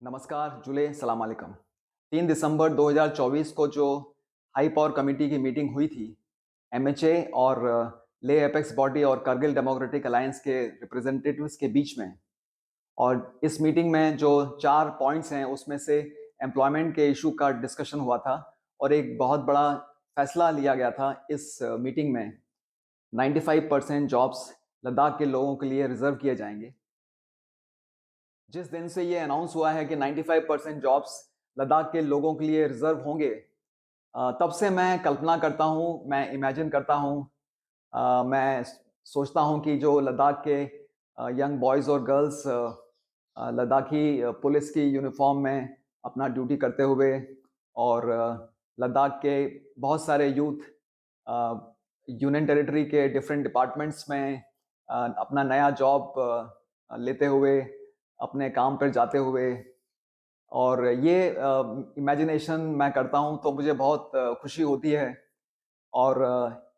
नमस्कार, जुले सलाम अलैकुम। 3 दिसंबर 2024 को जो हाई पावर कमेटी की मीटिंग हुई थी, एमएचए और ले एपेक्स बॉडी और करगिल डेमोक्रेटिक अलायंस के रिप्रेजेंटेटिव्स के बीच में। और इस मीटिंग में जो 4 पॉइंट्स हैं, उसमें से एम्प्लॉयमेंट के इशू का डिस्कशन हुआ था और एक बहुत बड़ा फैसला लिया गया था इस मीटिंग में। 95% जॉब्स लद्दाख के लोगों के लिए रिजर्व किए जाएंगे। जिस दिन से ये अनाउंस हुआ है कि 95% जॉब्स लद्दाख के लोगों के लिए रिजर्व होंगे, तब से मैं कल्पना करता हूँ, मैं इमेजिन करता हूँ, मैं सोचता हूँ कि जो लद्दाख के यंग बॉयज़ और गर्ल्स लद्दाखी पुलिस की यूनिफॉर्म में अपना ड्यूटी करते हुए और लद्दाख के बहुत सारे यूथ यूनियन टेरिटरी के डिफरेंट डिपार्टमेंट्स में अपना नया जॉब लेते हुए, अपने काम पर जाते हुए, और ये इमेजिनेशन मैं करता हूँ तो मुझे बहुत खुशी होती है। और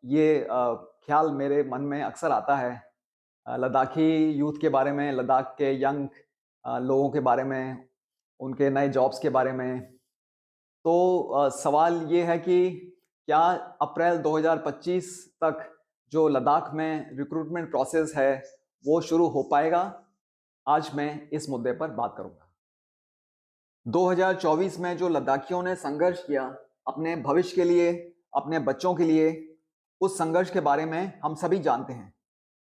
ये ख्याल मेरे मन में अक्सर आता है लद्दाखी यूथ के बारे में, लद्दाख के यंग लोगों के बारे में, उनके नए जॉब्स के बारे में। तो सवाल ये है कि क्या अप्रैल 2025 तक जो लद्दाख में रिक्रूटमेंट प्रोसेस है, वो शुरू हो पाएगा? आज मैं इस मुद्दे पर बात करूंगा। 2024 में जो लद्दाखियों ने संघर्ष किया अपने भविष्य के लिए, अपने बच्चों के लिए, उस संघर्ष के बारे में हम सभी जानते हैं।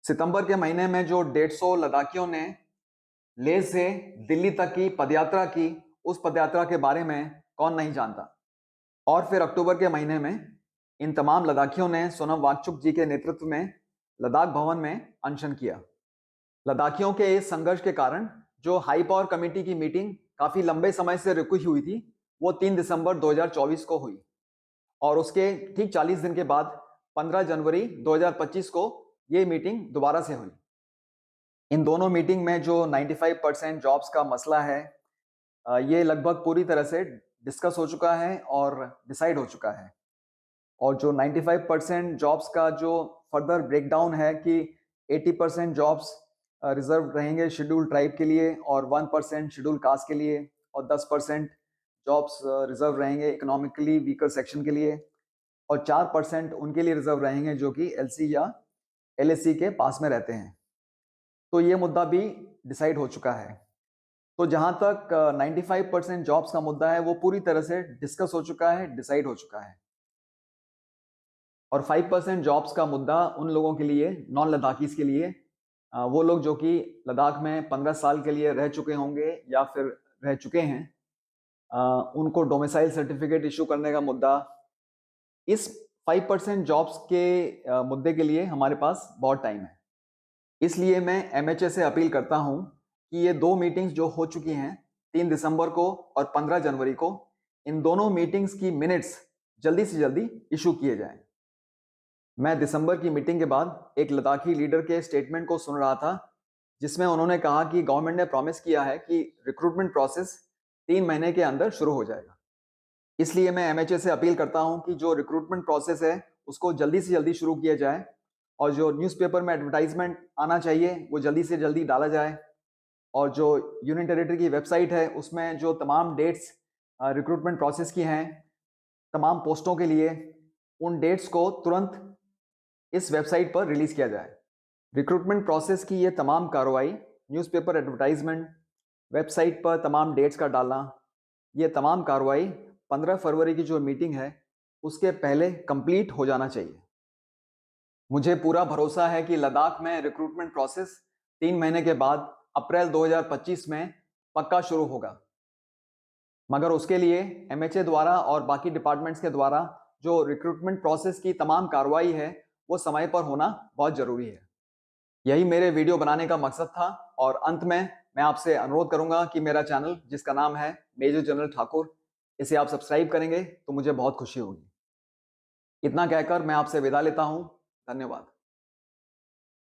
सितंबर के महीने में जो 150 लद्दाखियों ने लेह से दिल्ली तक की पदयात्रा की, उस पदयात्रा के बारे में कौन नहीं जानता। और फिर अक्टूबर के महीने में इन तमाम लद्दाखियों ने सोनम वांगचुक जी के नेतृत्व में लद्दाख भवन में अनशन किया। लद्दाखियों के इस संघर्ष के कारण जो हाई पावर कमेटी की मीटिंग काफी लंबे समय से रुकी हुई थी, वो 3 दिसंबर 2024 को हुई और उसके ठीक 40 दिन के बाद 15 जनवरी 2025 को ये मीटिंग दोबारा से हुई। इन दोनों मीटिंग में जो 95% जॉब्स का मसला है, ये लगभग पूरी तरह से डिस्कस हो चुका है और डिसाइड हो चुका है। और जो 95% जॉब्स का जो फर्दर ब्रेकडाउन है कि 80% जॉब्स रिजर्व रहेंगे शेड्यूल ट्राइब के लिए और 1% शेड्यूल कास्ट के लिए और 10% जॉब्स रिजर्व रहेंगे इकोनॉमिकली वीकर सेक्शन के लिए और 4% उनके लिए रिजर्व रहेंगे जो कि एलसी या एलएससी के पास में रहते हैं। तो ये मुद्दा भी डिसाइड हो चुका है। तो जहां तक 95% जॉब्स का मुद्दा है, वो पूरी तरह से डिस्कस हो चुका है, डिसाइड हो चुका है। और 5% जॉब्स का मुद्दा उन लोगों के लिए, नॉन लद्दाखीज के लिए, वो लोग जो कि लद्दाख में 15 साल के लिए रह चुके होंगे या फिर रह चुके हैं, उनको डोमिसाइल सर्टिफिकेट इशू करने का मुद्दा। इस 5% जॉब्स के मुद्दे के लिए हमारे पास बहुत टाइम है। इसलिए मैं एमएचए से अपील करता हूं कि ये 2 मीटिंग्स जो हो चुकी हैं, 3 दिसंबर को और 15 जनवरी को, इन दोनों मीटिंग्स की मिनट्स जल्दी से जल्दी इशू किए जाएं। मैं दिसंबर की मीटिंग के बाद एक लद्दाखी लीडर के स्टेटमेंट को सुन रहा था, जिसमें उन्होंने कहा कि गवर्नमेंट ने प्रॉमिस किया है कि रिक्रूटमेंट प्रोसेस 3 महीने के अंदर शुरू हो जाएगा। इसलिए मैं एमएचए से अपील करता हूं कि जो रिक्रूटमेंट प्रोसेस है, उसको जल्दी से जल्दी शुरू किया जाए और जो न्यूज़पेपर में एडवर्टाइजमेंट आना चाहिए, वो जल्दी से जल्दी डाला जाए। और जो यूनियन टेरिटरी की वेबसाइट है, उसमें जो तमाम डेट्स रिक्रूटमेंट प्रोसेस की हैं, तमाम पोस्टों के लिए, उन डेट्स को तुरंत इस वेबसाइट पर रिलीज किया जाए। रिक्रूटमेंट प्रोसेस की ये तमाम कार्रवाई, न्यूज़पेपर एडवर्टाइजमेंट, वेबसाइट पर तमाम डेट्स का डालना, ये तमाम कार्रवाई 15 फरवरी की जो मीटिंग है, उसके पहले कंप्लीट हो जाना चाहिए। मुझे पूरा भरोसा है कि लद्दाख में रिक्रूटमेंट प्रोसेस 3 महीने के बाद अप्रैल 2025 में पक्का शुरू होगा। मगर उसके लिए एमएचए द्वारा और बाकी डिपार्टमेंट्स के द्वारा जो रिक्रूटमेंट प्रोसेस की तमाम कार्रवाई है, वो समय पर होना बहुत जरूरी है। यही मेरे वीडियो बनाने का मकसद था। और अंत में मैं आपसे अनुरोध करूंगा कि मेरा चैनल, जिसका नाम है मेजर जनरल ठाकुर, इसे आप सब्सक्राइब करेंगे तो मुझे बहुत खुशी होगी। इतना कहकर मैं आपसे विदा लेता हूं। धन्यवाद।